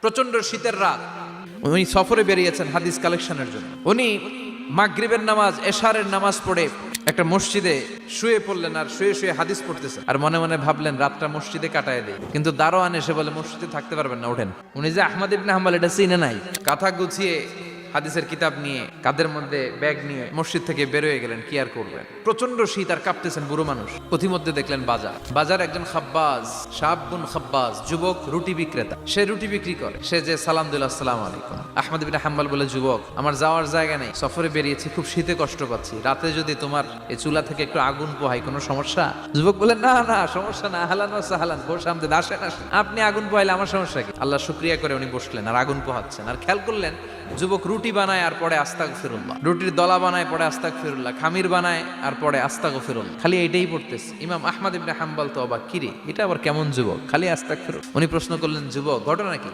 প্রচন্ড শীতের রাত, উনি সফরে বেরিয়েছেন হাদিস কালেকশনের জন্য। উনি মাগরিবের নামাজ, এশারের নামাজ পড়ে একটা মসজিদে শুয়ে পড়লেন, আর শুয়ে শুয়ে হাদিস পড়তেছেন, আর মনে মনে ভাবলেন রাতটা মসজিদে কাটায় দেয়। কিন্তু দারোয়ান এসে বলে মসজিদে থাকতে পারবেন না, ওঠেন। উনি যে আহমদ ইবনে হাম্বল এটা চিনে নাই, কাঁথা গুছিয়ে হাদিসের কিতাব নিয়ে কাঁধের মধ্যে ব্যাগ নিয়ে মসজিদ থেকে বের হয়ে গেলেন। কি আর করবেন, প্রচন্ড শীত, আর কাঁপতেছেন বুড়ো মানুষ। পথিমধ্যে দেখলেন বাজার একজন খাব্বাজ, শাবুন খাব্বাজ, যুবক রুটি বিক্রেতা। সে রুটি বিক্রি করে। সে যে সালাম দিল, আসসালামু আলাইকুম। আহমদ ইবনে হাম্বল বলে, যুবক, আমার যাওয়ার জায়গা নেই, সফরে বেরিয়েছি, খুব শীতে কষ্ট পাচ্ছি, রাতে যদি তোমার এই চুলা থেকে একটু আগুন পোহাই কোনো সমস্যা? যুবক বলে, না না সমস্যা না, আহলান ওয়া সাহলান, বসে আমদের আসেন আসেন, আপনি আগুন পোহাইলে আমার সমস্যা কি? আল্লাহ শুকরিয়া করে উনি বসলেন আর আগুন পোহাচ্ছেন। আর খেয়াল করলেন যুবক রুটি বানায় আর পরে আস্তাগফিরুল্লাহ, রুটির দলা বানায় পরে আস্তাগফিরুল্লাহ, খামির বানায় আর পরে আস্তাগফিরুল্লাহ, খালি এইটাই পড়তেছে। ইমাম আহমদ ইবনে হাম্বল তো অবাক, কিরে এটা আবার কেমন যুবক, খালি আস্তাগফিরুল্লাহ। উনি প্রশ্ন করলেন, যুবক ঘটনা কি?